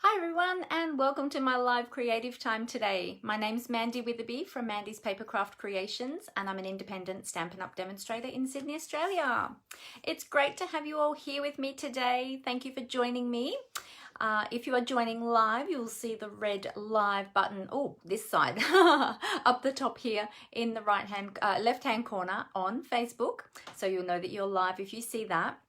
Hi everyone, and welcome to my live creative time today. My name's Mandy Witherby from Mandy's Papercraft Creations, and I'm an independent Stampin' Up! Demonstrator in Sydney, Australia. It's great to have you all here with me today. Thank you for joining me. If you are joining live, you'll see the red live button, this side, up the top here in the left-hand corner on Facebook. So you'll know that you're live if you see that.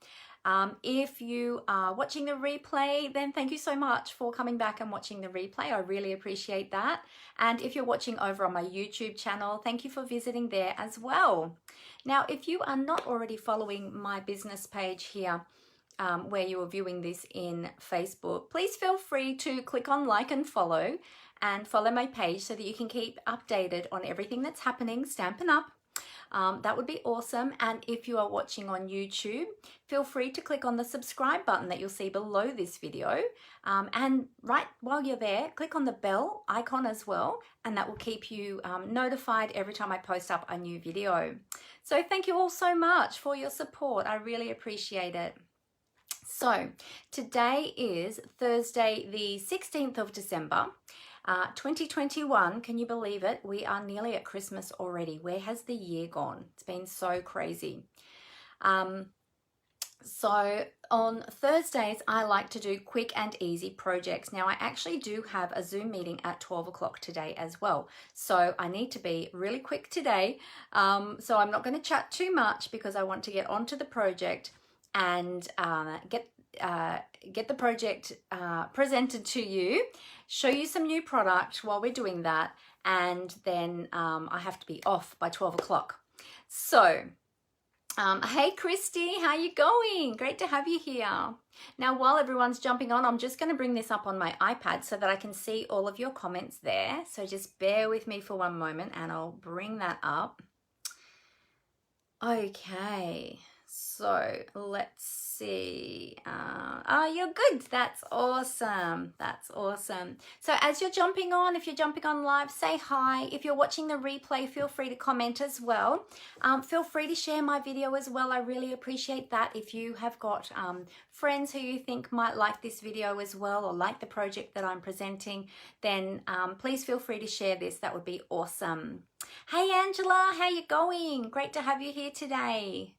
If you are watching the replay, then thank you so much for coming back and watching the replay. I really appreciate that. And if you're watching over on my YouTube channel, thank you for visiting there as well. Now, if you are not already following my business page here, where you are viewing this in Facebook, please feel free to click on like and follow my page so that you can keep updated on everything that's happening Stampin' Up! That would be awesome. And if you are watching on YouTube, feel free to click on the subscribe button that you'll see below this video. And right while you're there, click on the bell icon as well, and that will keep you notified every time I post up a new video. So thank you all so much for your support. I really appreciate it. So today is Thursday, the 16th of December. 2021, can you believe it? We are nearly at Christmas already. Where has the year gone? It's been so crazy. So on Thursdays, I like to do quick and easy projects. Now, I actually do have a Zoom meeting at 12 o'clock today as well. So I need to be really quick today. So I'm not going to chat too much because I want to get onto the project and get the project presented to you, show you some new product while we're doing that, and then I have to be off by 12 o'clock. So, hey Christy, how you going? Great to have you here. Now, while everyone's jumping on, I'm just going to bring this up on my iPad so that I can see all of your comments there. So just bear with me for one moment and I'll bring that up. Okay. So let's see. Oh, you're good. That's awesome. That's awesome. So as you're jumping on, if you're jumping on live, say hi. If you're watching the replay, feel free to comment as well. Feel free to share my video as well. I really appreciate that. If you have got friends who you think might like this video as well, or like the project that I'm presenting, then please feel free to share this. That would be awesome. Hey Angela, how you going? Great to have you here today.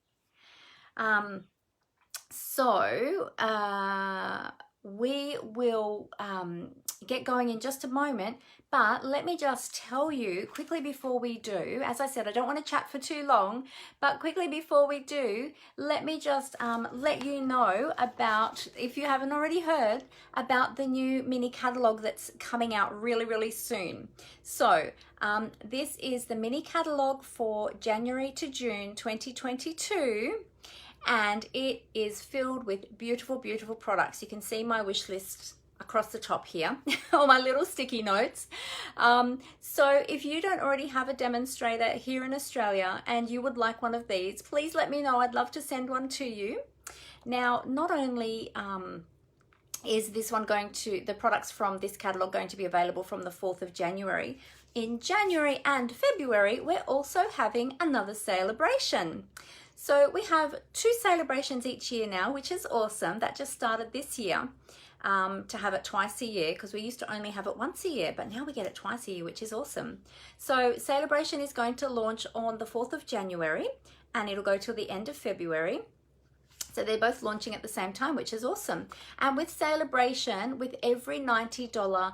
We will get going in just a moment, but let me just tell you quickly before we do, as I said, I don't want to chat for too long, but quickly before we do, let me just let you know about, if you haven't already heard, about the new mini catalog that's coming out really, really soon. So this is the mini catalog for January to June 2022. And it is filled with beautiful, beautiful products. You can see my wish list across the top here, or my little sticky notes. So if you don't already have a demonstrator here in Australia and you would like one of these, please let me know. I'd love to send one to you. Now, not only is this one the products from this catalog going to be available from the 4th of January, in January and February, we're also having another celebration. So we have 2 celebrations each year now, which is awesome. That just started this year, to have it twice a year, because we used to only have it once a year, but now we get it twice a year, which is awesome. So celebration is going to launch on the 4th of January and it'll go till the end of February. So they're both launching at the same time, which is awesome. And with celebration, with every $90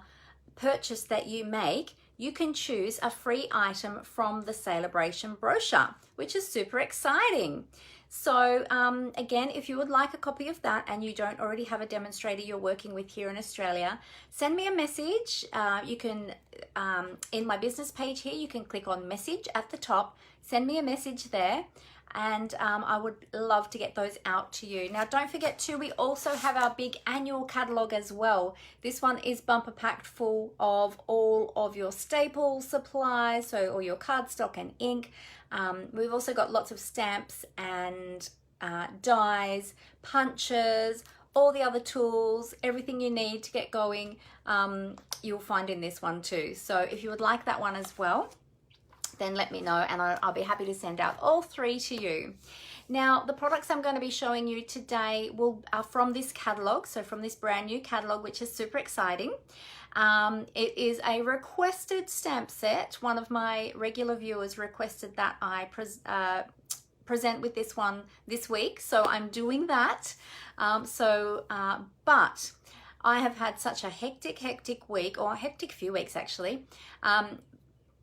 purchase that you make, you can choose a free item from the celebration brochure, which is super exciting. So again, if you would like a copy of that and you don't already have a demonstrator you're working with here in Australia, send me a message. You can, in my business page here, you can click on message at the top, send me a message there. And I would love to get those out to you. Now, don't forget too, we also have our big annual catalog as well. This one is bumper packed full of all of your staple supplies, so all your cardstock and ink. We've also got lots of stamps and dies, punches, all the other tools, everything you need to get going, you'll find in this one too. So if you would like that one as well, then let me know and I'll be happy to send out all 3 to you. Now, the products I'm going to be showing you today are from this catalog, so from this brand new catalog, which is super exciting. It is a requested stamp set. One of my regular viewers requested that I present with this one this week, so I'm doing that. But I have had such a hectic week, or a hectic few weeks actually.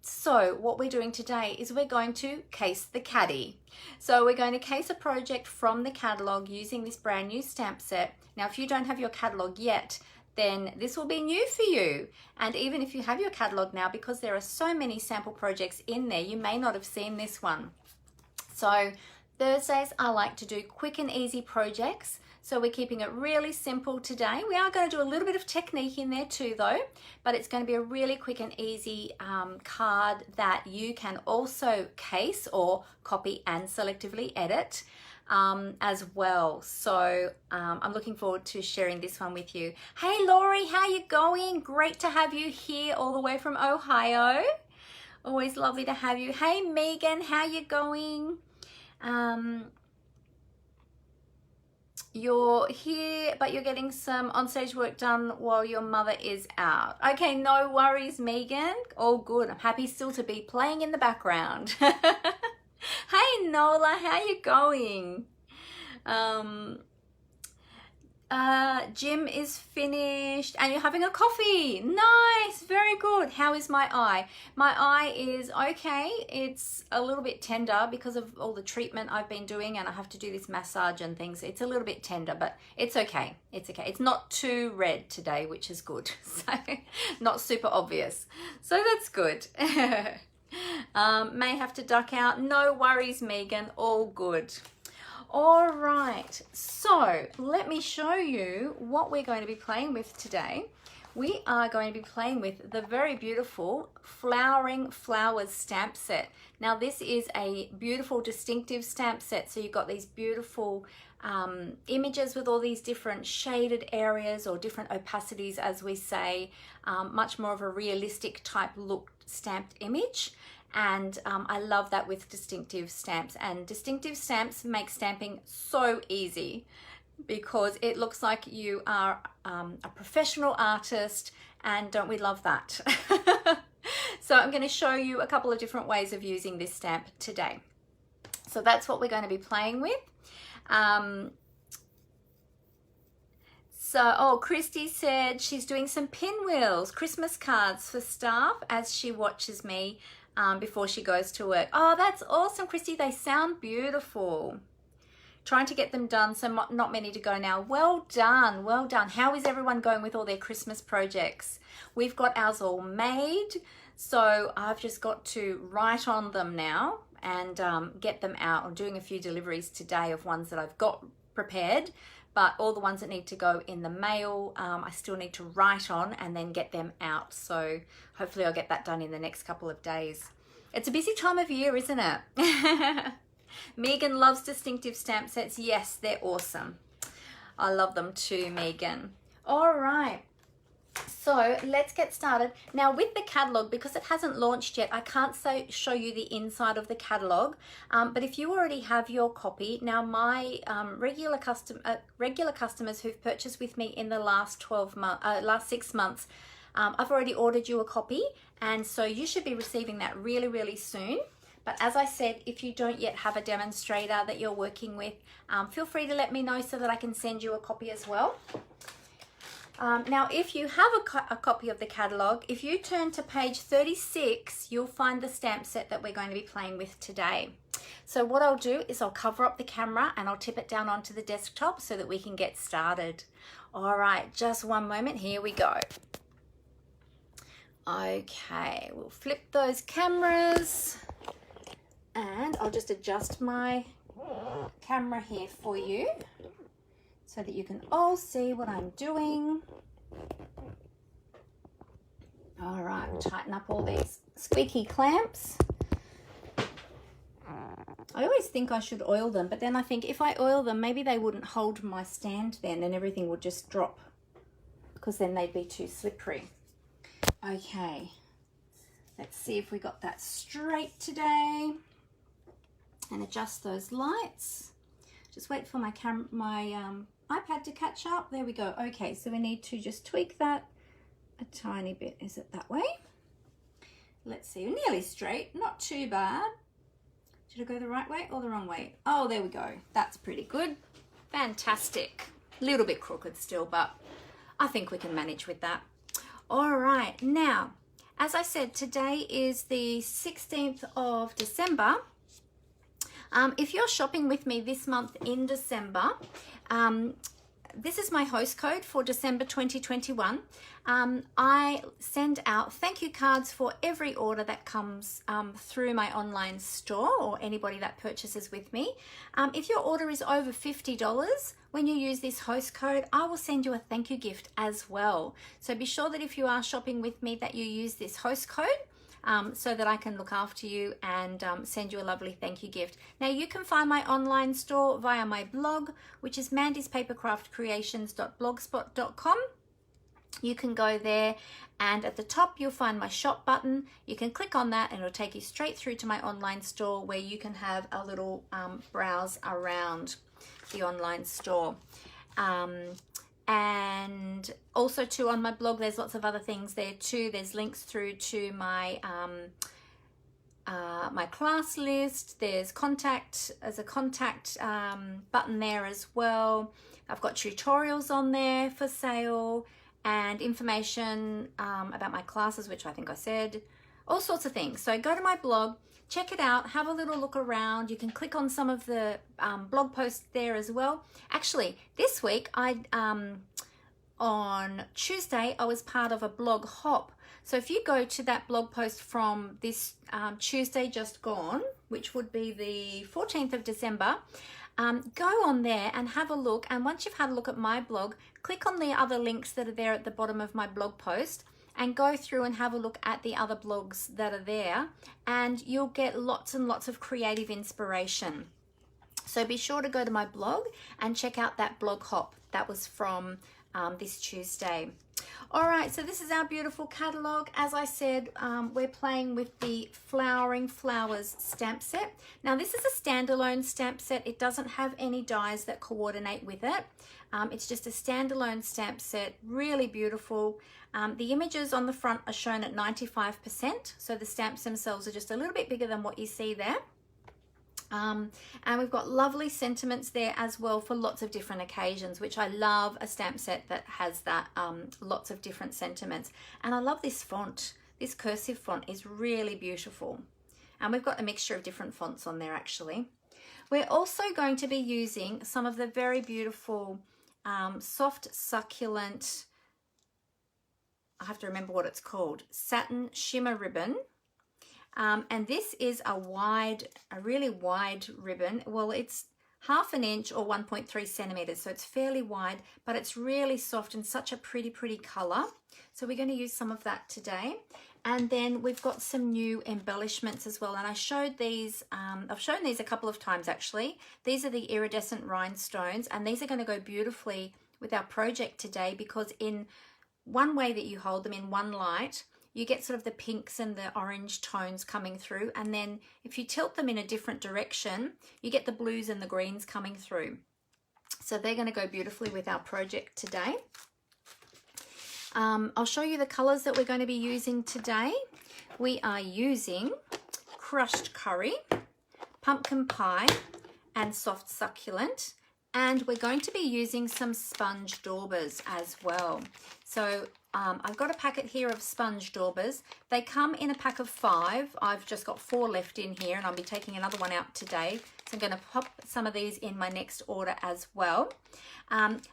So what we're doing today is we're going to case the caddy. So we're going to case a project from the catalog using this brand new stamp set. Now, if you don't have your catalog yet, then this will be new for you. And even if you have your catalog now, because there are so many sample projects in there, you may not have seen this one. So Thursdays, I like to do quick and easy projects. So we're keeping it really simple today. We are going to do a little bit of technique in there too though, but it's going to be a really quick and easy card that you can also case or copy and selectively edit as well. So I'm looking forward to sharing this one with you. Hey Laurie, how you going? Great to have you here all the way from Ohio. Always lovely to have you. Hey Megan, how you going? You're here, but you're getting some onstage work done while your mother is out. Okay, no worries, Megan. All good. I'm happy still to be playing in the background. Hey, Nola, how you going? Gym is finished and you're having a coffee. Nice, very good. How is my eye? My eye is okay. It's a little bit tender because of all the treatment I've been doing, and I have to do this massage and things. It's a little bit tender, but it's okay. It's okay. It's not too red today, which is good. So not super obvious. So that's good. May have to duck out. No worries, Megan. All good. All right, so let me show you what we're going to be playing with today. We are going to be playing with the very beautiful Flowering Flowers stamp set. Now this is a beautiful distinctive stamp set, so you've got these beautiful images with all these different shaded areas or different opacities, as we say, much more of a realistic type look stamped image. And I love that with distinctive stamps, and distinctive stamps make stamping so easy because it looks like you are a professional artist, and don't we love that? So I'm going to show you a couple of different ways of using this stamp today. So that's what we're going to be playing with. Oh, Christy said she's doing some pinwheels, Christmas cards for staff as she watches me before she goes to work. Oh, that's awesome, Christy. They sound beautiful. Trying to get them done, so not many to go now. Well done, well done. How is everyone going with all their Christmas projects? We've got ours all made, so I've just got to write on them now and get them out. I'm doing a few deliveries today of ones that I've got prepared, but all the ones that need to go in the mail, I still need to write on and then get them out. So hopefully I'll get that done in the next couple of days. It's a busy time of year, isn't it? Megan loves distinctive stamp sets. Yes, they're awesome. I love them too, Megan. All right. So let's get started. Now with the catalog, because it hasn't launched yet, I can't show you the inside of the catalog. But if you already have your copy, now my regular customers who've purchased with me in the last 6 months, I've already ordered you a copy, and so you should be receiving that really, really soon. But as I said, if you don't yet have a demonstrator that you're working with, feel free to let me know so that I can send you a copy as well. Now, if you have a copy of the catalogue, if you turn to page 36, you'll find the stamp set that we're going to be playing with today. So what I'll do is I'll cover up the camera and I'll tip it down onto the desktop so that we can get started. All right, just one moment. Here we go. Okay, we'll flip those cameras and I'll just adjust my camera here for you, so that you can all see what I'm doing. All right, we'll tighten up all these squeaky clamps. I always think I should oil them, but then I think if I oil them, maybe they wouldn't hold my stand then and everything would just drop, because then they'd be too slippery. Okay, let's see if we got that straight today. And adjust those lights. Just wait for my iPad to catch up. There we go. Okay, so we need to just tweak that a tiny bit. Is it that way? Let's see, nearly straight, not too bad. Did I go the right way or the wrong way? Oh, there we go. That's pretty good. Fantastic. A little bit crooked still, but I think we can manage with that. All right, now, as I said, today is the 16th of December. If you're shopping with me this month in December, this is my host code for December 2021. I send out thank you cards for every order that comes through my online store or anybody that purchases with me. If your order is over $50, when you use this host code, I will send you a thank you gift as well. So be sure that if you are shopping with me that you use this host code so that I can look after you and send you a lovely thank you gift. Now you can find my online store via my blog, which is mandyspapercraftcreations.blogspot.com. You can go there and at the top you'll find my shop button. You can click on that and it'll take you straight through to my online store where you can have a little browse around the online store. And also too on my blog there's lots of other things there too. There's links through to my my class list. There's a contact button there as well. I've got tutorials on there for sale and information about my classes, which I think I said, all sorts of things. So go to my blog, check it out, have a little look around. You can click on some of the blog posts there as well. Actually, this week, on Tuesday, I was part of a blog hop. So if you go to that blog post from this Tuesday just gone, which would be the 14th of December, go on there and have a look. And once you've had a look at my blog, click on the other links that are there at the bottom of my blog post and go through and have a look at the other blogs that are there, and you'll get lots and lots of creative inspiration. So be sure to go to my blog and check out that blog hop. That was from this Tuesday. All right, so this is our beautiful catalogue. As I said, we're playing with the Flowering Flowers stamp set. Now this is a standalone stamp set. It doesn't have any dies that coordinate with it. It's just a standalone stamp set, really beautiful. The images on the front are shown at 95%, so the stamps themselves are just a little bit bigger than what you see there. And we've got lovely sentiments there as well for lots of different occasions, which I love a stamp set that has that, lots of different sentiments. And I love this font. This cursive font is really beautiful. And we've got a mixture of different fonts on there actually. We're also going to be using some of the very beautiful soft succulent, I have to remember what it's called, satin shimmer ribbon. And this is a really wide ribbon. Well, it's 1/2 inch or 1.3 centimeters, so it's fairly wide, but it's really soft and such a pretty color. So we're going to use some of that today. And then we've got some new embellishments as well. And I showed these, I've shown these a couple of times actually. These are the iridescent rhinestones, and these are going to go beautifully with our project today, because in one way that you hold them in one light, you get sort of the pinks and the orange tones coming through. And then if you tilt them in a different direction, you get the blues and the greens coming through. So they're going to go beautifully with our project today. I'll show you the colors that we're going to be using today. We are using crushed curry, pumpkin pie, and soft succulent. And we're going to be using some Sponge Daubers as well. So I've got a packet here of Sponge Daubers. They come in a pack of 5. I've just got 4 left in here, and I'll be taking another one out today. So I'm going to pop some of these in my next order as well.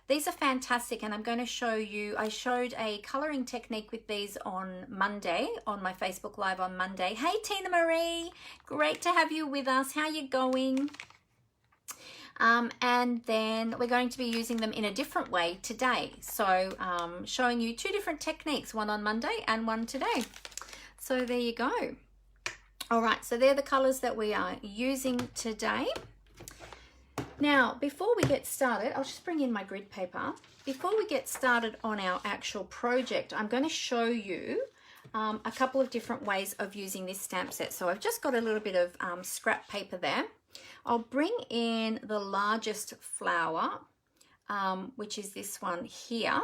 These are fantastic, and I'm going to show you, I showed a colouring technique with these on Monday, on my Facebook Live on Monday. Hey Tina Marie, great to have you with us. How you going? And then we're going to be using them in a different way today. So showing you 2 different techniques, one on Monday and one today. So there you go. All right, so they're the colors that we are using today. Now, before we get started, I'll just bring in my grid paper. Before we get started on our actual project, I'm going to show you a couple of different ways of using this stamp set. So I've just got a little bit of scrap paper there. I'll bring in the largest flower, which is this one here.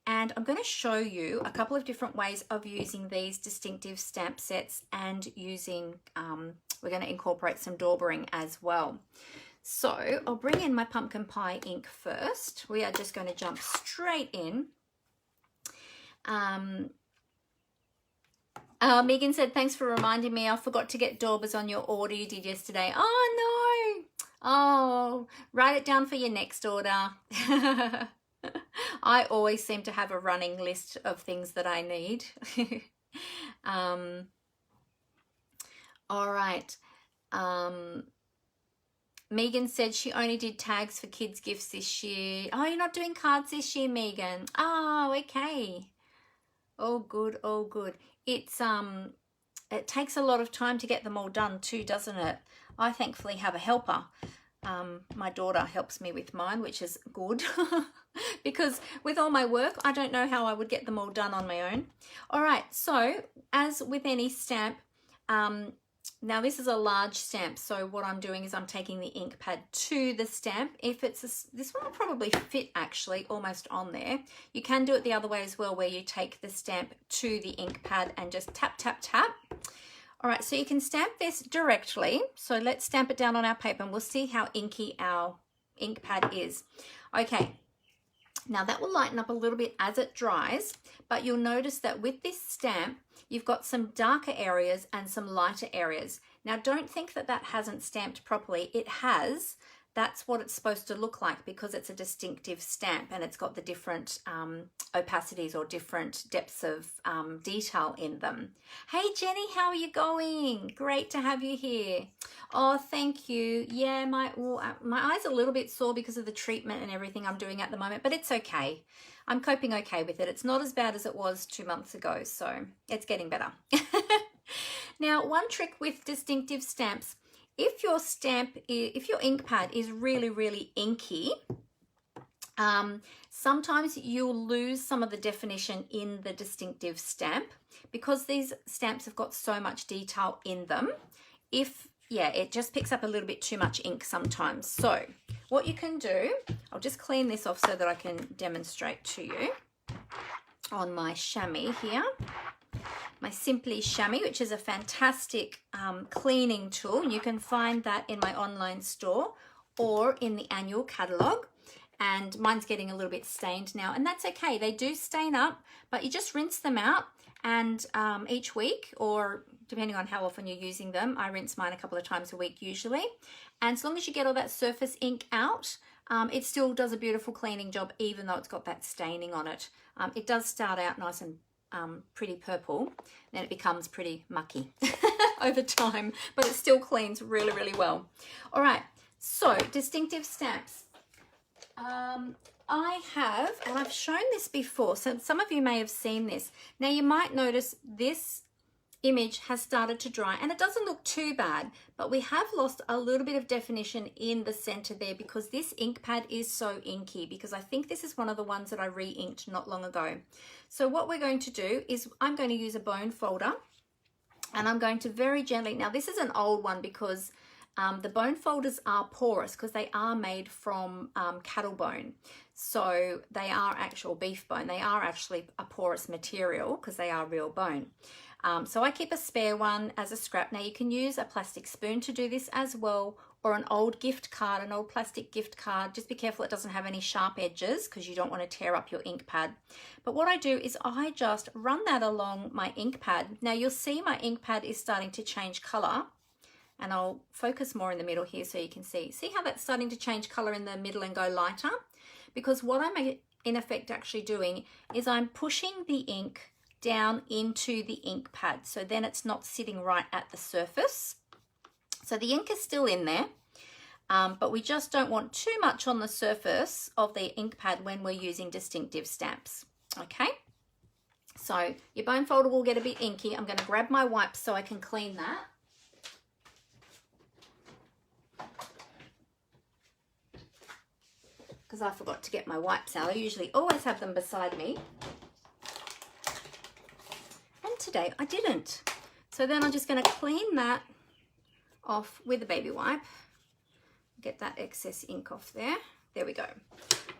And I'm going to show you a couple of different ways of using these distinctive stamp sets and using, we're going to incorporate some Daubering as well. So I'll bring in my pumpkin pie ink first. We are just going to jump straight in. Megan said, thanks for reminding me. I forgot to get Daubers on your order you did yesterday. Oh, no. Oh, write it down for your next order. I always seem to have a running list of things that I need. All right. Megan said she only did tags for kids' gifts this year. Oh, you're not doing cards this year, Megan? Oh, okay. Oh, good. Oh, good. It's it takes a lot of time to get them all done too, doesn't it? I thankfully have a helper. My daughter helps me with mine, which is good. Because with all my work, I don't know how I would get them all done on my own. All right, so as with any stamp, now this is a large stamp, so what I'm doing is I'm taking the ink pad to the stamp. If it's this one will probably fit actually almost on there. You can do it the other way as well, where you take the stamp to the ink pad and just tap, tap, tap. All right, so you can stamp this directly. So let's stamp it down on our paper and we'll see how inky our ink pad is. Okay, now that will lighten up a little bit as it dries, but you'll notice that with this stamp, you've got some darker areas and some lighter areas. Now don't think that that hasn't stamped properly. It has. That's what it's supposed to look like because it's a distinctive stamp and it's got the different opacities or different depths of detail in them. Hey Jenny, how are you going? Great to have you here. Oh, thank you. Yeah, my eyes are a little bit sore because of the treatment and everything I'm doing at the moment, but it's okay. I'm coping okay with it. It's not as bad as it was 2 months ago, so it's getting better. Now, one trick with distinctive stamps, if your ink pad is really, really inky, sometimes you'll lose some of the definition in the distinctive stamp because these stamps have got so much detail in them. Yeah, it just picks up a little bit too much ink sometimes. So what you can do, I'll just clean this off so that I can demonstrate to you on my chamois here. My Simply Chamois, which is a fantastic cleaning tool. You can find that in my online store or in the annual catalogue. And mine's getting a little bit stained now, and that's okay. They do stain up, but you just rinse them out, and each week, or depending on how often you're using them, I rinse mine a couple of times a week usually. And as long as you get all that surface ink out, it still does a beautiful cleaning job, even though it's got that staining on it. It does start out nice and pretty purple, then it becomes pretty mucky over time, but it still cleans really, really well. All right, so distinctive stamps. I have, and I've shown this before, so some of you may have seen this. Now you might notice this image has started to dry and it doesn't look too bad, but we have lost a little bit of definition in the center there because this ink pad is so inky, because I think this is one of the ones that I re-inked not long ago. So what we're going to do is I'm going to use a bone folder and I'm going to very gently, now this is an old one because the bone folders are porous because they are made from cattle bone. So they are actual beef bone. They are actually a porous material because they are real bone. So I keep a spare one as a scrap. Now you can use a plastic spoon to do this as well, or an old gift card, an old plastic gift card. Just be careful it doesn't have any sharp edges because you don't want to tear up your ink pad. But what I do is I just run that along my ink pad. Now you'll see my ink pad is starting to change color. And I'll focus more in the middle here so you can see. See how that's starting to change color in the middle and go lighter? Because what I'm in effect actually doing is I'm pushing the ink down into the ink pad. So then it's not sitting right at the surface. So the ink is still in there, but we just don't want too much on the surface of the ink pad when we're using distinctive stamps. Okay? So your bone folder will get a bit inky. I'm going to grab my wipes so I can clean that. Because I forgot to get my wipes out. I usually always have them beside me. And today I didn't. So then I'm just going to clean that off with a baby wipe. Get that excess ink off there. There we go.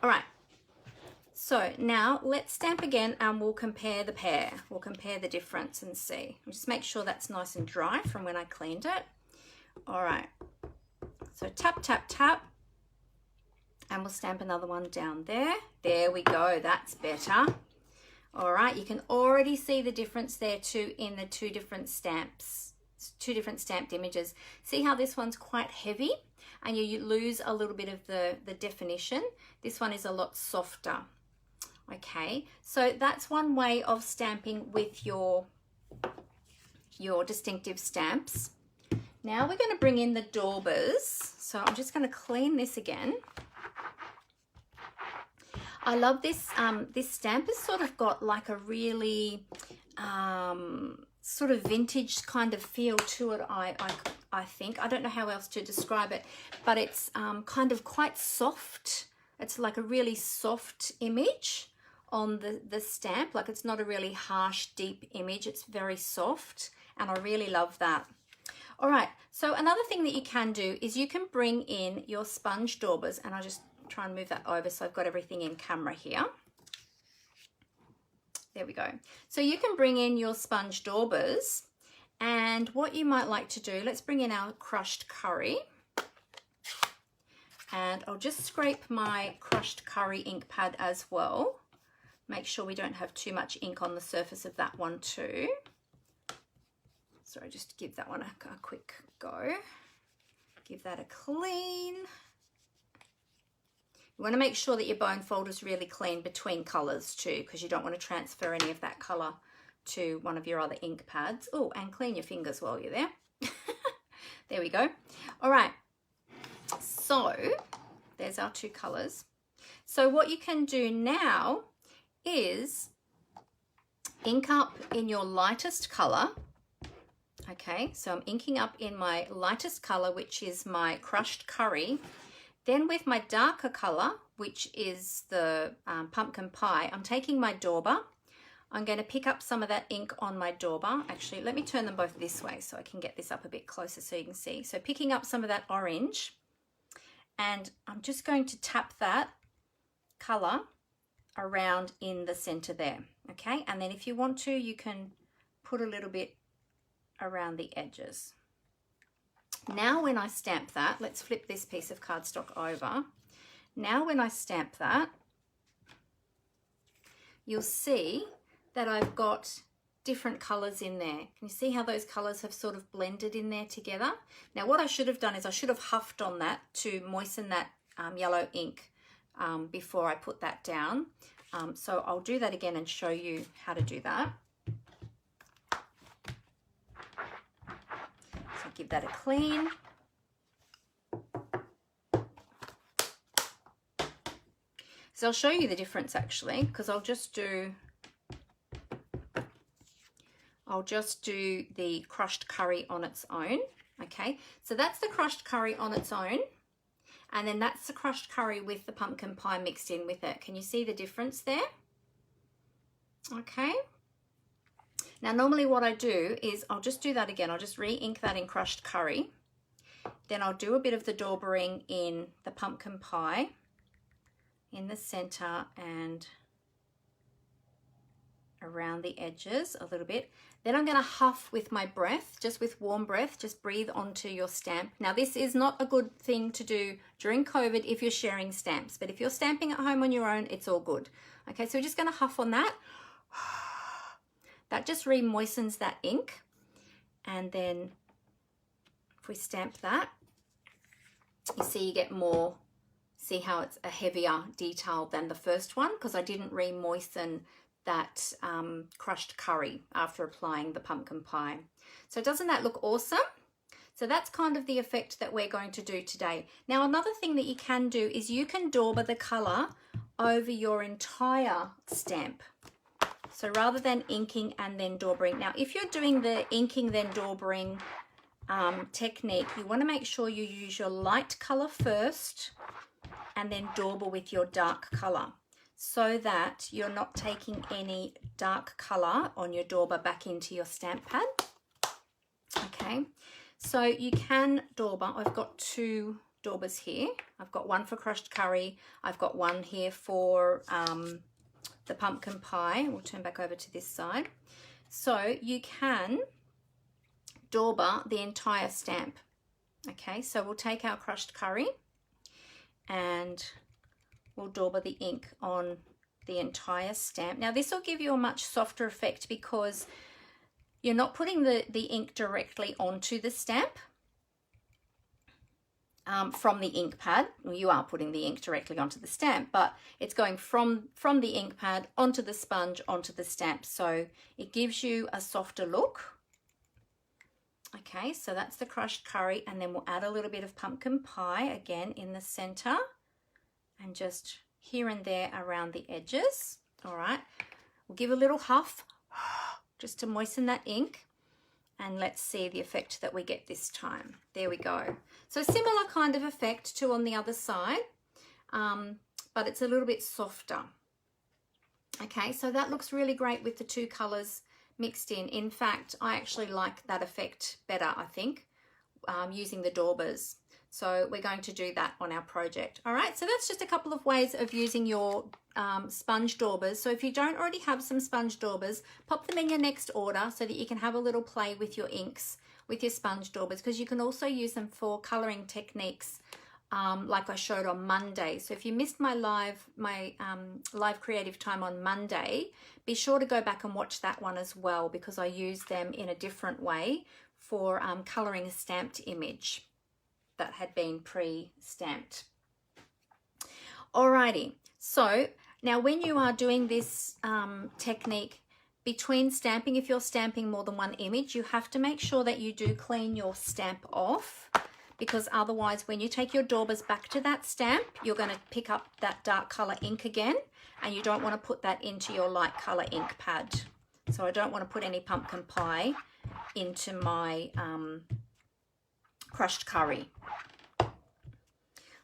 All right. So now let's stamp again and we'll compare the pair. We'll compare the difference and see. Just make sure that's nice and dry from when I cleaned it. All right. So tap, tap, tap. And we'll stamp another one down there. There we go. That's better. All right. You can already see the difference there too in the two different stamps, two different stamped images. See how this one's quite heavy and you lose a little bit of the definition. This one is a lot softer. Okay, so that's one way of stamping with your distinctive stamps. Now we're going to bring in the Daubers. So I'm just going to clean this again. I love this. This stamp has sort of got like a really sort of vintage kind of feel to it, I think. I don't know how else to describe it, but it's kind of quite soft. It's like a really soft image on the stamp. Like it's not a really harsh, deep image. It's very soft, and I really love that. All right, so another thing that you can do is you can bring in your Sponge Daubers, and I'll just try and move that over so I've got everything in camera here. There we go. So you can bring in your Sponge Daubers, and what you might like to do, let's bring in our crushed curry. And I'll just scrape my crushed curry ink pad as well. Make sure we don't have too much ink on the surface of that one too. Sorry, just give that one a quick go. Give that a clean. You want to make sure that your bone folder is really clean between colours too, because you don't want to transfer any of that colour to one of your other ink pads. Oh, and clean your fingers while you're there. There we go. All right. So there's our two colours. So what you can do now is ink up in your lightest colour. Okay, so I'm inking up in my lightest colour, which is my crushed curry. Then with my darker colour, which is the pumpkin pie, I'm taking my Dauber. I'm going to pick up some of that ink on my Dauber. Actually, let me turn them both this way so I can get this up a bit closer so you can see. So picking up some of that orange, and I'm just going to tap that colour around in the centre there. Okay, and then if you want to, you can put a little bit around the edges. Now when I stamp that, let's flip this piece of cardstock over. Now when I stamp that, you'll see that I've got different colours in there. Can you see how those colours have sort of blended in there together? Now what I should have done is I should have huffed on that to moisten that yellow ink before I put that down. So I'll do that again and show you how to do that. So give that a clean. So I'll show you the difference actually, because I'll just do the crushed curry on its own. Okay, so that's the crushed curry on its own, and then that's the crushed curry with the pumpkin pie mixed in with it. Can you see the difference there? Okay. Now normally what I do is I'll just do that again. I'll just re-ink that in crushed curry. Then I'll do a bit of the Daubering in the pumpkin pie in the center and around the edges a little bit. Then I'm going to huff with my breath, just with warm breath, just breathe onto your stamp. Now this is not a good thing to do during COVID if you're sharing stamps, but if you're stamping at home on your own, it's all good. Okay, so we're just going to huff on that. That just re-moistens that ink. And then if we stamp that, you see you get more, see how it's a heavier detail than the first one, because I didn't re-moisten that crushed curry after applying the pumpkin pie. So doesn't that look awesome? So that's kind of the effect that we're going to do today. Now another thing that you can do is you can dauber the colour over your entire stamp. So rather than inking and then daubering. Now if you're doing the inking then daubering technique, you want to make sure you use your light colour first and then dauber with your dark colour, so that you're not taking any dark colour on your dauber back into your stamp pad. Okay, so you can dauber. I've got two daubers here. I've got one for crushed curry. I've got one here for the pumpkin pie. We'll turn back over to this side. So you can dauber the entire stamp. Okay, so we'll take our crushed curry and we'll dauber the ink on the entire stamp. Now this will give you a much softer effect because you're not putting the ink directly onto the stamp from the ink pad. Well, you are putting the ink directly onto the stamp, but it's going from the ink pad onto the sponge onto the stamp. So it gives you a softer look. Okay, so that's the crushed curry, and then we'll add a little bit of pumpkin pie again in the center and just here and there around the edges. All right, we'll give a little huff just to moisten that ink, and let's see the effect that we get this time. There we go. So similar kind of effect to on the other side, but it's a little bit softer. Okay, so that looks really great with the two colors mixed in. In fact, I actually like that effect better, I think, using the daubers. So we're going to do that on our project. All right, so that's just a couple of ways of using your sponge daubers. So if you don't already have some sponge daubers, pop them in your next order so that you can have a little play with your inks, with your sponge daubers, because you can also use them for coloring techniques like I showed on Monday. So if you missed my live creative time on Monday, be sure to go back and watch that one as well, because I use them in a different way for coloring a stamped image that had been pre-stamped. Alrighty, so now when you are doing this technique between stamping, if you're stamping more than one image, you have to make sure that you do clean your stamp off, because otherwise when you take your daubers back to that stamp, you're going to pick up that dark color ink again, and you don't want to put that into your light color ink pad. So I don't want to put any pumpkin pie into my crushed curry.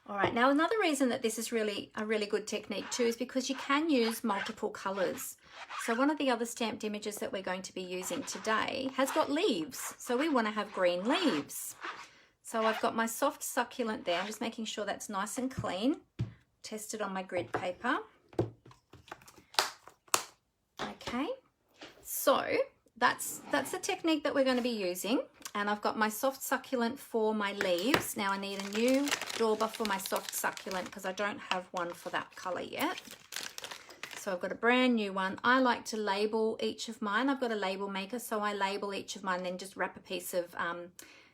All right, now another reason that this is really a really good technique too is because you can use multiple colors. So one of the other stamped images that we're going to be using today has got leaves. So we want to have green leaves. So I've got my soft succulent there. I'm just making sure that's nice and clean. Test it on my grid paper. Okay, so that's the technique that we're going to be using. And I've got my soft succulent for my leaves. Now I need a new dauber for my soft succulent because I don't have one for that color yet. So I've got a brand new one. I like to label each of mine. I've got a label maker, so I label each of mine and then just wrap a piece of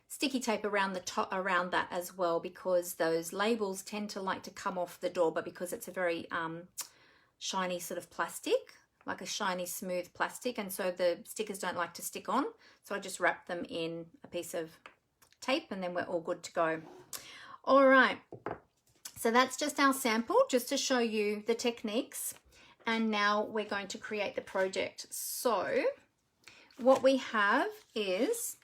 sticky tape around the top, around that as well, because those labels tend to like to come off the dauber because it's a very shiny sort of plastic, like a shiny smooth plastic, and so the stickers don't like to stick on. So I just wrap them in a piece of tape and then we're all good to go. All right, so that's just our sample, just to show you the techniques. And now we're going to create the project. So what we have is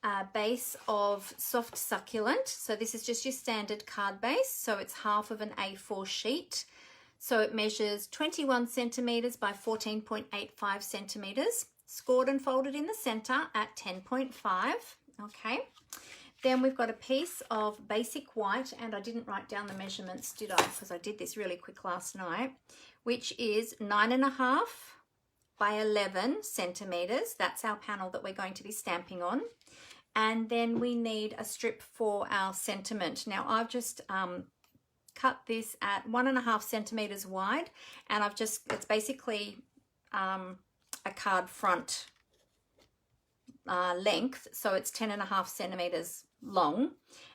a base of soft succulent. So this is just your standard card base. So it's half of an A4 sheet. So it measures 21 centimeters by 14.85 centimeters, scored and folded in the center at 10.5. Okay. Then we've got a piece of basic white, and I didn't write down the measurements, did I? Because I did this really quick last night, which is 9.5 by 11 centimeters. That's our panel that we're going to be stamping on. And then we need a strip for our sentiment. Now I've just cut this at 1.5 centimeters wide, and it's basically a card front length, so it's 10.5 centimeters long,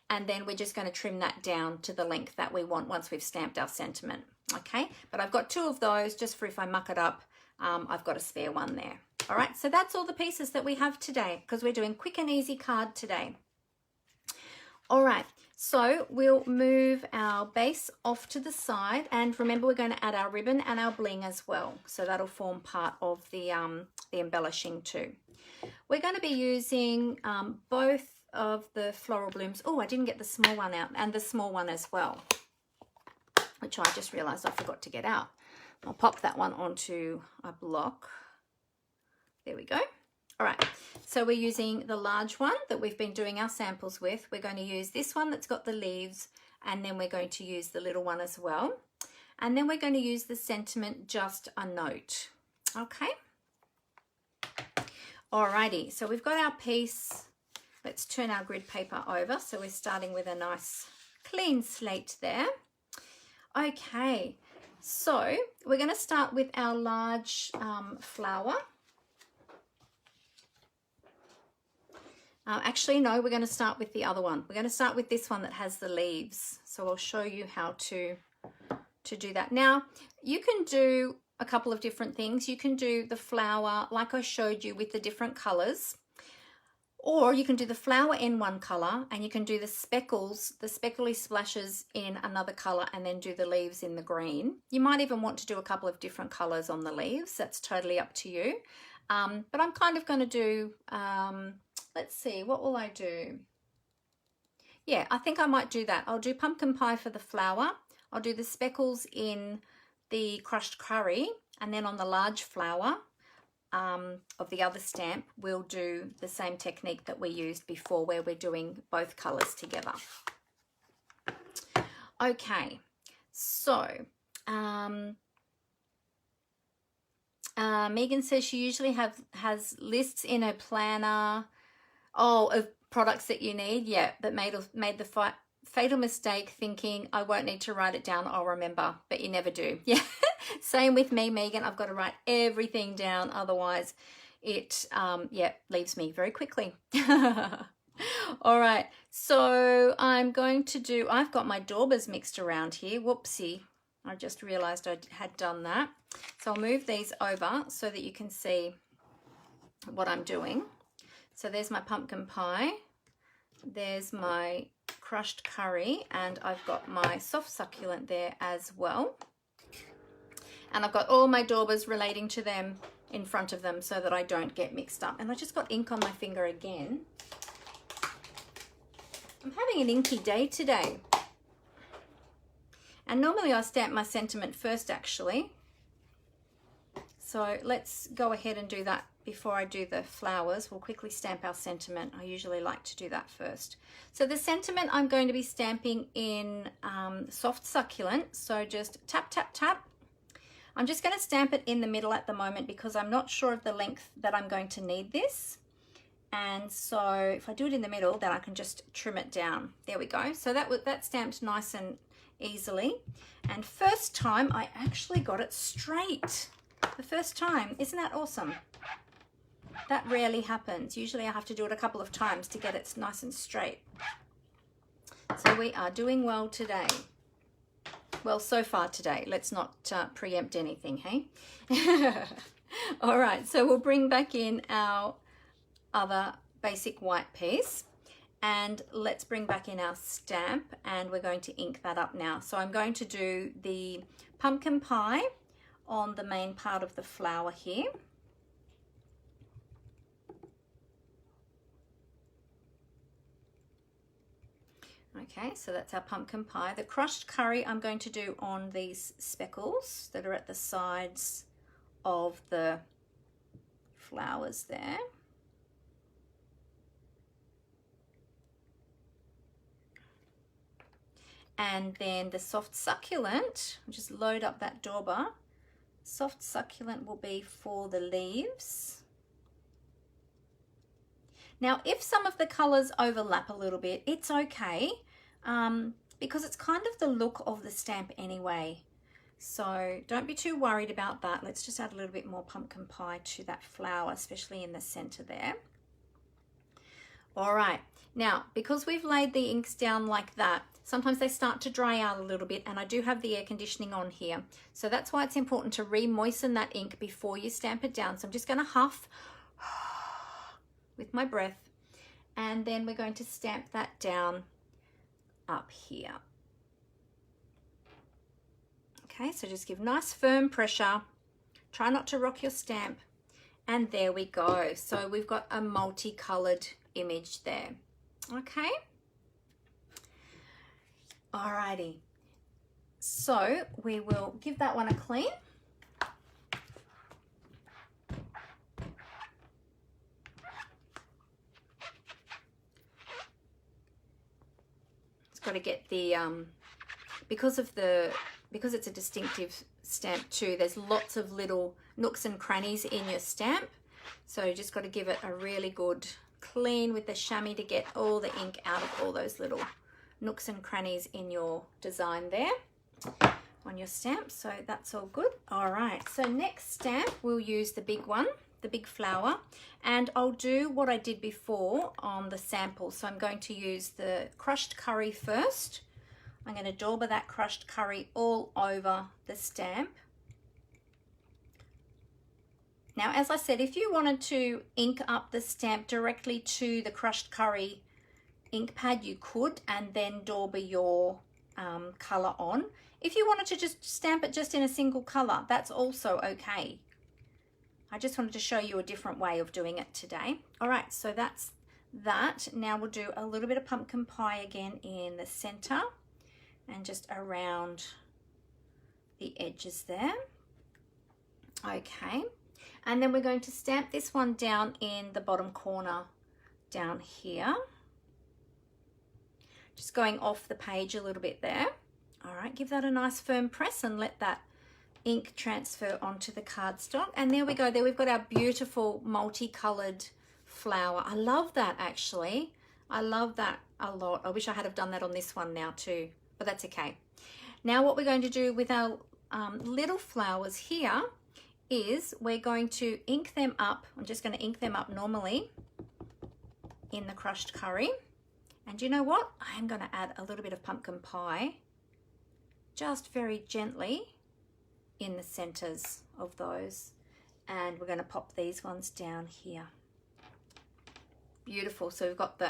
and then we're just going to trim that down to the length that we want once we've stamped our sentiment. Okay, but I've got 2 of those just for if I muck it up. I've got a spare one there. All right, so that's all the pieces that we have today, because we're doing quick and easy card today. All right, so we'll move our base off to the side, and remember we're going to add our ribbon and our bling as well, so that'll form part of the embellishing too. We're going to be using both of the floral blooms. Oh, I didn't get the small one out, and the small one as well, which I just realized I forgot to get out. I'll pop that one onto a block. There we go. All right, so we're using the large one that we've been doing our samples with. We're going to use this one that's got the leaves, and then we're going to use the little one as well. And then we're going to use the sentiment, just a note. Okay. Alrighty, so we've got our piece. Let's turn our grid paper over. So we're starting with a nice clean slate there. Okay, so we're going to start with our large flower. Actually, no, we're going to start with the other one. We're going to start with this one that has the leaves. So I'll show you how to do that. Now, you can do a couple of different things. You can do the flower like I showed you with the different colors, or you can do the flower in one color and you can do the speckles, the speckly splashes in another color, and then do the leaves in the green. You might even want to do a couple of different colors on the leaves. That's totally up to you. But I'm kind of going to do, let's see, what will I do? Yeah, I think I might do that. I'll do pumpkin pie for the flower. I'll do the speckles in the crushed curry, and then on the large flower of the other stamp, we'll do the same technique that we used before, where we're doing both colors together. Okay, so Megan says she usually has lists in her planner, of products that you need. Yeah, but made the fatal mistake thinking I won't need to write it down, I'll remember, but you never do. Yeah, same with me, Megan. I've got to write everything down, otherwise it leaves me very quickly. All right, so I'm going to do, I've got my Daubers mixed around here. Whoopsie, I just realized I had done that. So I'll move these over so that you can see what I'm doing. So there's my pumpkin pie, there's my crushed curry, and I've got my soft succulent there as well. And I've got all my Daubers relating to them in front of them so that I don't get mixed up. And I just got ink on my finger again. I'm having an inky day today. And normally I stamp my sentiment first, actually. So let's go ahead and do that before I do the flowers. We'll quickly stamp our sentiment. I usually like to do that first. So the sentiment I'm going to be stamping in soft succulent. So just tap, tap, tap. I'm just going to stamp it in the middle at the moment because I'm not sure of the length that I'm going to need this. And so if I do it in the middle, then I can just trim it down. There we go. So that stamped nice and easily. And first time I actually got it straight. The first time. Isn't that awesome? That rarely happens. Usually I have to do it a couple of times to get it nice and straight. So we are doing well today. Well, so far today. Let's not preempt anything, hey? All right, so we'll bring back in our other basic white piece, and let's bring back in our stamp, and we're going to ink that up now. So I'm going to do the pumpkin pie on the main part of the flower here. Okay, so that's our pumpkin pie. The crushed curry I'm going to do on these speckles that are at the sides of the flowers there. And then the soft succulent, I'll just load up that dauber. Soft succulent will be for the leaves. Now, if some of the colors overlap a little bit, it's okay, because it's kind of the look of the stamp anyway. So don't be too worried about that. Let's just add a little bit more pumpkin pie to that flower, especially in the center there. All right, now, because we've laid the inks down like that, sometimes they start to dry out a little bit, and I do have the air conditioning on here. So that's why it's important to re-moisten that ink before you stamp it down. So I'm just gonna huff with my breath, and then we're going to stamp that down up here. Okay, so just give nice firm pressure. Try not to rock your stamp, and there we go. So we've got a multicolored image there. Okay. Alrighty. So we will give that one a clean. got to get the, because it's a distinctive stamp too, there's lots of little nooks and crannies in your stamp. So you just got to give it a really good clean with the chamois to get all the ink out of all those little nooks and crannies in your design there on your stamp. So that's all good. All right, so next stamp we'll use the big one, the big flower, and I'll do what I did before on the sample. So I'm going to use the crushed curry first. I'm going to dauber that crushed curry all over the stamp. Now, as I said, if you wanted to ink up the stamp directly to the crushed curry ink pad, you could, and then dauber your color on. If you wanted to just stamp it just in a single color, that's also okay. I just wanted to show you a different way of doing it today. All right, so that's that. Now we'll do a little bit of pumpkin pie again in the center and just around the edges there. Okay. And then we're going to stamp this one down in the bottom corner down here. Just going off the page a little bit there. All right, give that a nice firm press and let that ink transfer onto the cardstock. And there we go. There we've got our beautiful multicolored flower. I love that actually. I love that a lot. I wish I had have done that on this one now too, but that's okay. Now what we're going to do with our little flowers here is we're going to ink them up. I'm just going to ink them up normally in the crushed curry. And you know what? I am going to add a little bit of pumpkin pie, just very gently in the centers of those. And we're going to pop these ones down here. Beautiful. So we've got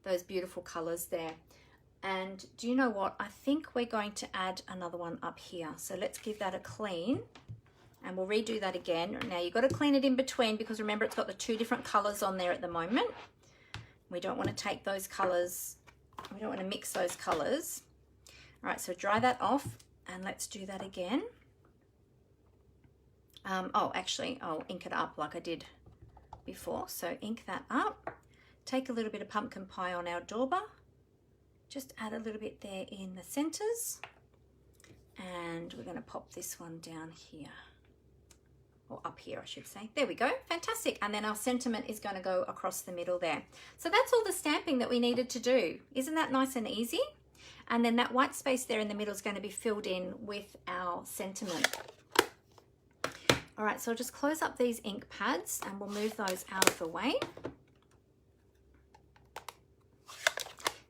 those beautiful colors there. And do you know what? I think we're going to add another one up here. So let's give that a clean. And we'll redo that again. Now you've got to clean it in between because remember it's got the two different colors on there at the moment. We don't want to take those colors, we don't want to mix those colors. All right, so dry that off and let's do that again. Oh, actually, I'll ink it up like I did before. So ink that up, take a little bit of pumpkin pie on our dauber, just add a little bit there in the centers. And we're going to pop this one down here. Or up here, I should say. There we go. Fantastic. And then our sentiment is going to go across the middle there. So that's all the stamping that we needed to do. Isn't that nice and easy? And then that white space there in the middle is going to be filled in with our sentiment. All right, so I'll just close up these ink pads and we'll move those out of the way.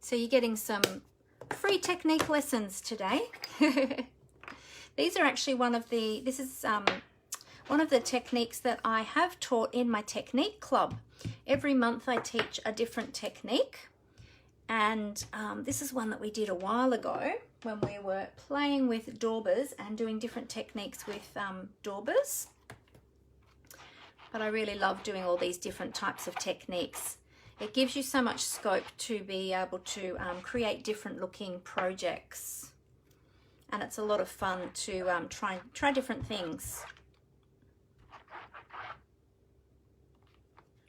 So you're getting some free technique lessons today. These are actually one of the techniques that I have taught in my technique club. Every month I teach a different technique, and this is one that we did a while ago when we were playing with daubers and doing different techniques with daubers. But I really love doing all these different types of techniques. It gives you so much scope to be able to create different looking projects, and it's a lot of fun to try different things.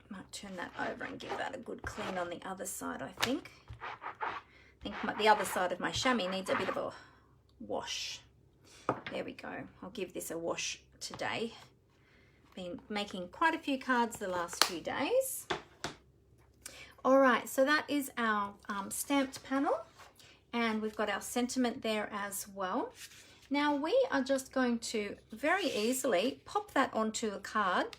Might turn that over and give that a good clean on the other side, I think. The other side of my chamois needs a bit of a wash. There we go. I'll give this a wash today. Been making quite a few cards the last few days. All right, so that is our stamped panel, and we've got our sentiment there as well. Now we are just going to very easily pop that onto a card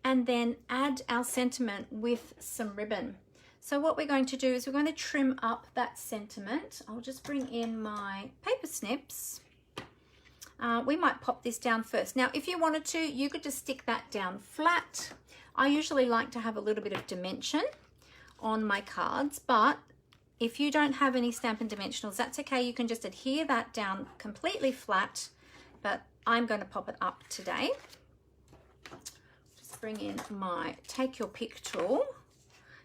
and then add our sentiment with some ribbon. So what we're going to do is we're going to trim up that sentiment. I'll just bring in my paper snips. We might pop this down first. Now, if you wanted to, you could just stick that down flat. I usually like to have a little bit of dimension on my cards, but if you don't have any Stampin' Dimensionals, that's okay. You can just adhere that down completely flat, but I'm going to pop it up today. Just bring in my Take Your Pick tool,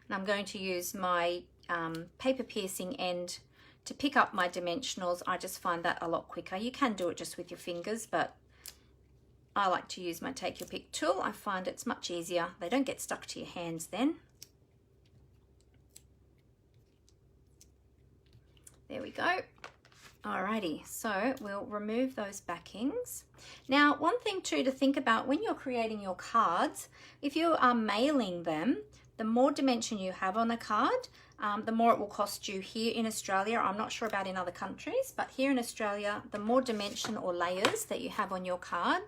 and I'm going to use my paper piercing end to pick up my dimensionals. I just find that a lot quicker. You can do it just with your fingers, but I like to use my Take Your Pick tool. I find it's much easier. They don't get stuck to your hands then. There we go. Alrighty, so we'll remove those backings. Now, one thing too to think about when you're creating your cards, if you are mailing them, the more dimension you have on a card, the more it will cost you here in Australia. I'm not sure about in other countries, but here in Australia, the more dimension or layers that you have on your card,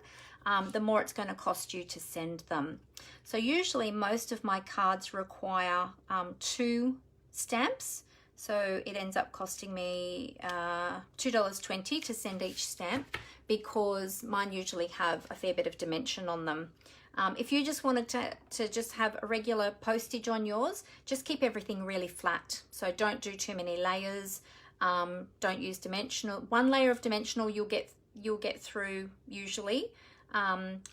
the more it's going to cost you to send them. So usually most of my cards require 2 stamps. So it ends up costing me $2.20 to send each stamp because mine usually have a fair bit of dimension on them. If you just wanted to just have a regular postage on yours, just keep everything really flat. So don't do too many layers. Don't use dimensional. 1 layer of dimensional you'll get through usually,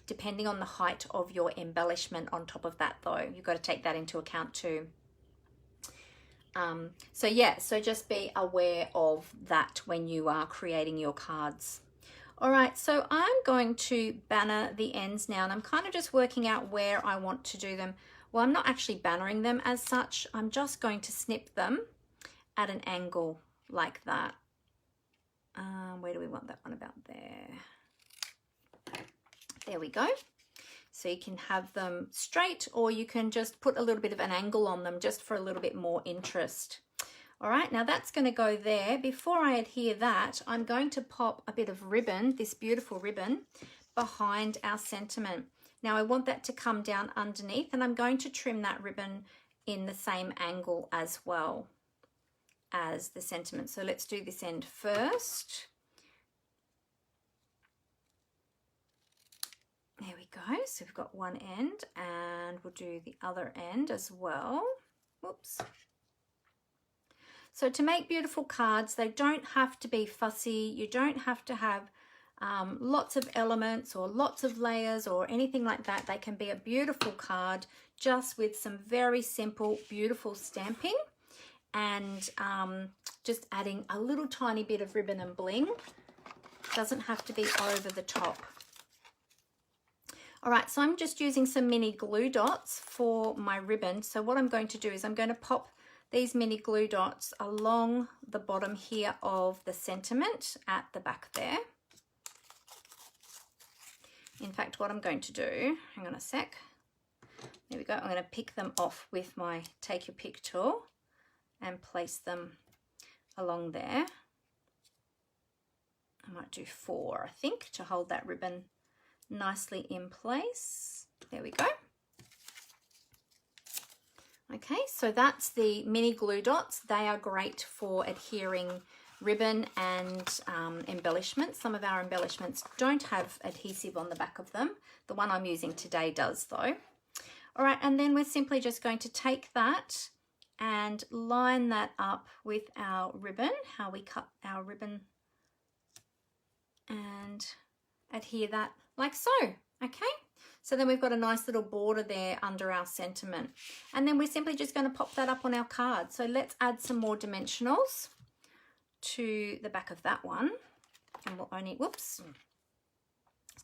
depending on the height of your embellishment on top of that though. You've got to take that into account too. So yeah, so just be aware of that when you are creating your cards. All right, so I'm going to banner the ends now, and I'm kind of just working out where I want to do them. Well, I'm not actually bannering them as such. I'm just going to snip them at an angle like that. Where do we want that one? About there. There we go. So you can have them straight, or you can just put a little bit of an angle on them just for a little bit more interest. All right, now that's going to go there. Before I adhere that, I'm going to pop a bit of ribbon, this beautiful ribbon, behind our sentiment. Now I want that to come down underneath, and I'm going to trim that ribbon in the same angle as well as the sentiment. So let's do this end first. There we go. So we've got one end, and we'll do the other end as well. Whoops. So to make beautiful cards, they don't have to be fussy. You don't have to have lots of elements or lots of layers or anything like that. They can be a beautiful card just with some very simple, beautiful stamping and just adding a little tiny bit of ribbon and bling. Doesn't have to be over the top. All right, so I'm just using some mini glue dots for my ribbon. So what I'm going to do is I'm going to pop these mini glue dots along the bottom here of the sentiment at the back there. In fact, what I'm going to do, hang on a sec. There we go. I'm going to pick them off with my take your pick tool and place them along there. I might do 4, I think, to hold that ribbon nicely in place. There we go. Okay, so that's the mini glue dots. They are great for adhering ribbon and embellishments. Some of our embellishments don't have adhesive on the back of them. The one I'm using today does though. All right, and then we're simply just going to take that and line that up with our ribbon, how we cut our ribbon, and adhere that like so. Okay, so then we've got a nice little border there under our sentiment, and then we're simply just going to pop that up on our card. So let's add some more dimensionals to the back of that one, and we'll only, whoops,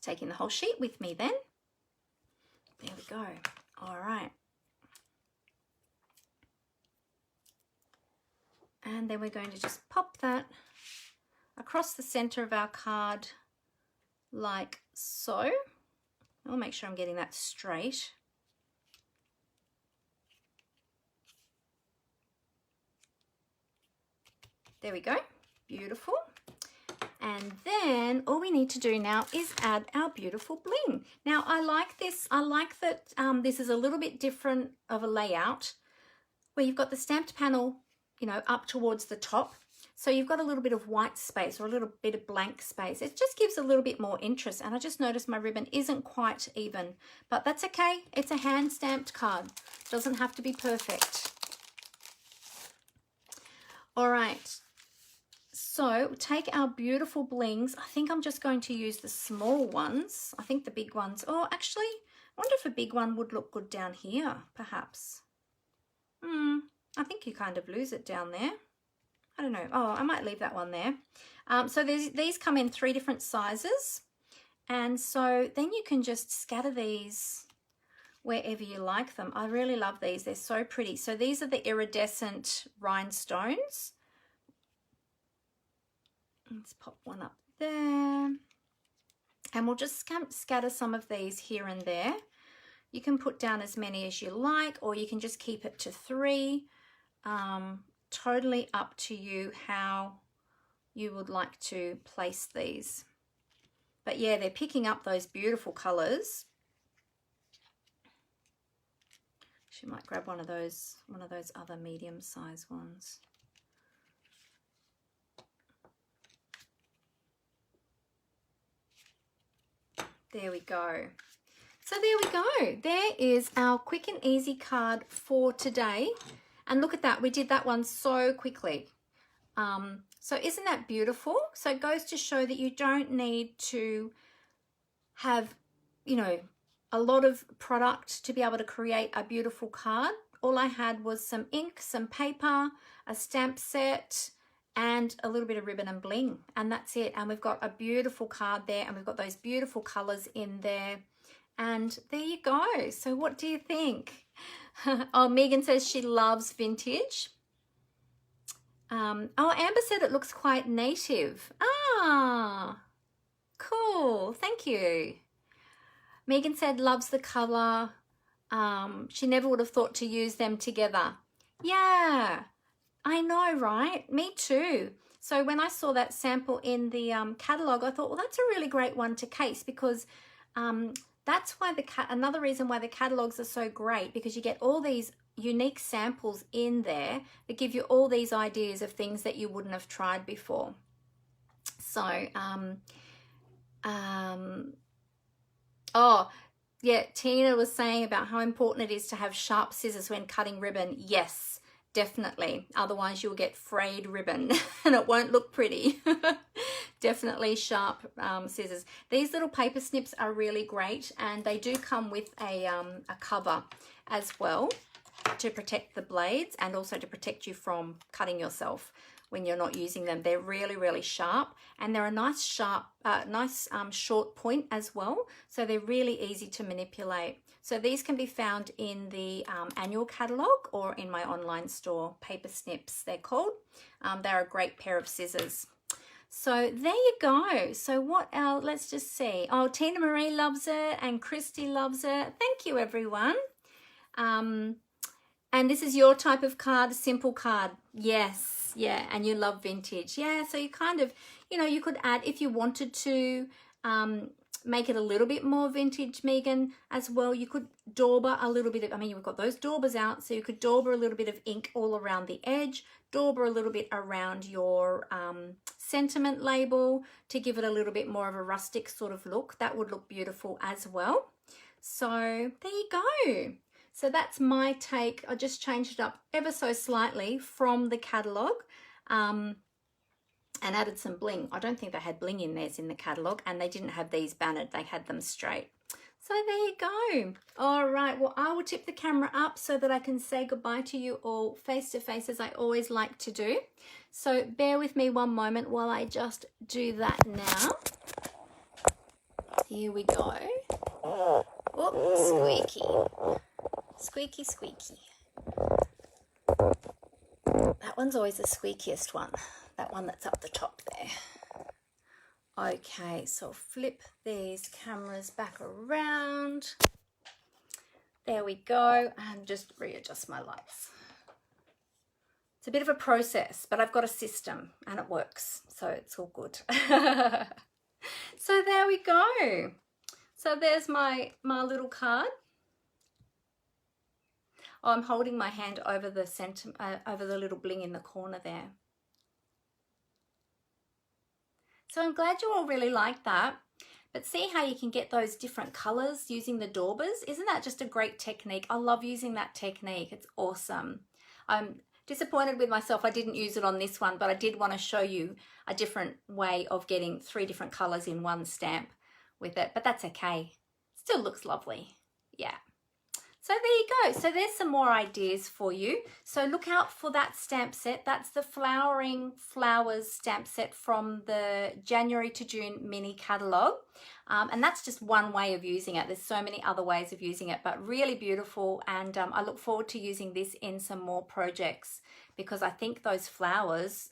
taking the whole sheet with me then. There we go. All right, and then we're going to just pop that across the center of our card like so. I'll make sure I'm getting that straight. There we go, beautiful. And then all we need to do now is add our beautiful bling. Now I like this, I like that this is a little bit different of a layout where you've got the stamped panel, you know, up towards the top. So you've got a little bit of white space or a little bit of blank space. It just gives a little bit more interest. And I just noticed my ribbon isn't quite even, but that's okay. It's a hand stamped card. Doesn't have to be perfect. All right. So take our beautiful blings. I think I'm just going to use the small ones. I think the big ones, oh, actually, I wonder if a big one would look good down here, perhaps. I think you kind of lose it down there. I don't know. Oh, I might leave that one there. So these come in 3 different sizes. And so then you can just scatter these wherever you like them. I really love these. They're so pretty. So these are the iridescent rhinestones. Let's pop one up there. And we'll just scatter some of these here and there. You can put down as many as you like, or you can just keep it to 3. Totally up to you how you would like to place these. But yeah, they're picking up those beautiful colors. She might grab one of those other medium-sized ones. There we go. So there we go. There is our quick and easy card for today. And look at that. We did that one so quickly. So isn't that beautiful? So it goes to show that you don't need to have, you know, a lot of product to be able to create a beautiful card. All I had was some ink, some paper, a stamp set, and a little bit of ribbon and bling, and that's it. And we've got a beautiful card there, and we've got those beautiful colors in there, and there you go. So what do you think? Oh, Megan says she loves vintage. Oh, Amber said it looks quite native. Ah, cool, thank you. Megan said loves the color. She never would have thought to use them together. Yeah, I know, right? Me too. So when I saw that sample in the catalogue, I thought, well, that's a really great one to case, because that's why another reason why the catalogues are so great, because you get all these unique samples in there that give you all these ideas of things that you wouldn't have tried before. So, oh, yeah, Tina was saying about how important it is to have sharp scissors when cutting ribbon. Yes, definitely. Otherwise you'll get frayed ribbon and it won't look pretty. Definitely sharp scissors. These little paper snips are really great, and they do come with a cover as well to protect the blades and also to protect you from cutting yourself when you're not using them. They're really, really sharp, and they're a nice sharp, short point as well. So they're really easy to manipulate. So these can be found in the annual catalogue or in my online store, Paper Snips they're called. They're a great pair of scissors. So there you go. So what else? Let's just see. Oh, Tina Marie loves it and Christy loves it. Thank you, everyone. And this is your type of card, simple card. Yes, yeah, and you love vintage. Yeah, so you kind of, you know, you could add, if you wanted to, make it a little bit more vintage, Megan, as well. You could dauber a little bit of, I mean, you've got those daubers out, so you could dauber a little bit of ink all around the edge, dauber a little bit around your sentiment label to give it a little bit more of a rustic sort of look. That would look beautiful as well. So there you go. So that's my take. I just changed it up ever so slightly from the catalogue and added some bling. I don't think they had bling in theirs in the catalogue, and they didn't have these bannered. They had them straight. So there you go. All right, well, I will tip the camera up so that I can say goodbye to you all face to face, as I always like to do. So bear with me one moment while I just do that now. Here we go. Oops, squeaky. Squeaky, squeaky. That one's always the squeakiest one. That one that's up the top there. Okay, so flip these cameras back around. There we go. And just readjust my lights. It's a bit of a process, but I've got a system and it works, so it's all good. So there we go. So there's my little card. Oh, I'm holding my hand over the over the little bling in the corner there. So I'm glad you all really like that. But see how you can get those different colors using the daubers? Isn't that just a great technique? I love using that technique. It's awesome. I'm disappointed with myself. I didn't use it on this one, but I did want to show you a different way of getting 3 different colors in one stamp with it. But that's okay. Still looks lovely. Yeah. So So there you go. So there's some more ideas for you. So look out for that stamp set. That's the Flowering Flowers stamp set from the January to June mini catalogue. And that's just one way of using it. There's so many other ways of using it, but really beautiful. And I look forward to using this in some more projects because I think those flowers,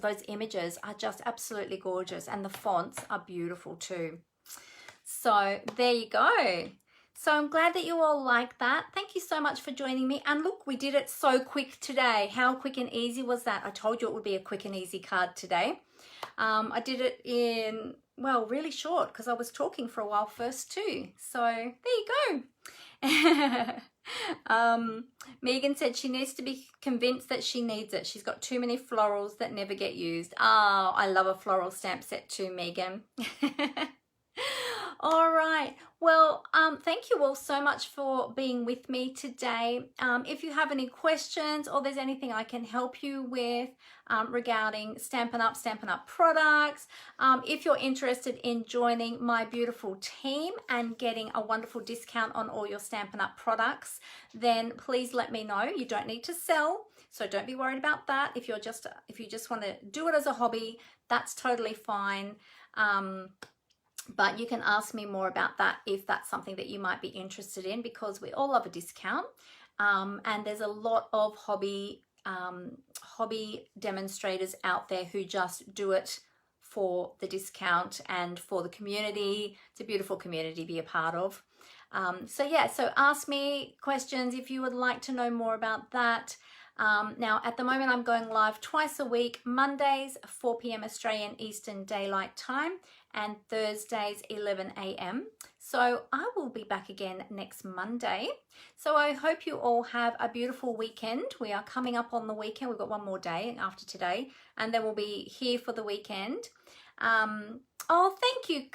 those images are just absolutely gorgeous. And the fonts are beautiful too. So there you go. So I'm glad that you all like that. Thank you so much for joining me. And look, we did it so quick today. How quick and easy was that? I told you it would be a quick and easy card today. I did it in, well, really short because I was talking for a while first too. So there you go. Megan said she needs to be convinced that she needs it. She's got too many florals that never get used. Oh, I love a floral stamp set too, Megan. All right. Well, thank you all so much for being with me today. If you have any questions or there's anything I can help you with regarding Stampin' Up products, if you're interested in joining my beautiful team and getting a wonderful discount on all your Stampin' Up products, then please let me know. You don't need to sell, so don't be worried about that. If you just want to do it as a hobby, that's totally fine. But you can ask me more about that if that's something that you might be interested in, because we all love a discount. And there's a lot of hobby demonstrators out there who just do it for the discount and for the community. It's a beautiful community to be a part of. So yeah, so ask me questions if you would like to know more about that. Now, at the moment, I'm going live twice a week, Mondays, 4 p.m. Australian Eastern Daylight Time, and Thursdays, 11 a.m. So I will be back again next Monday. So I hope you all have a beautiful weekend. We are coming up on the weekend. We've got one more day after today, and then we'll be here for the weekend. Oh, thank you,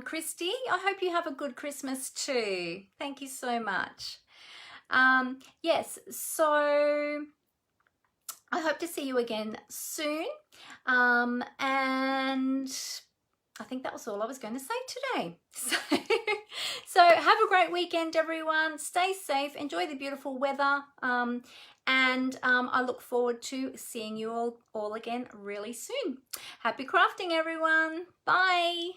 Christy. I hope you have a good Christmas too. Thank you so much. Yes, so I hope to see you again soon. And I think that was all I was going to say today. So have a great weekend, everyone. Stay safe. Enjoy the beautiful weather. And I look forward to seeing you all again really soon. Happy crafting, everyone. Bye.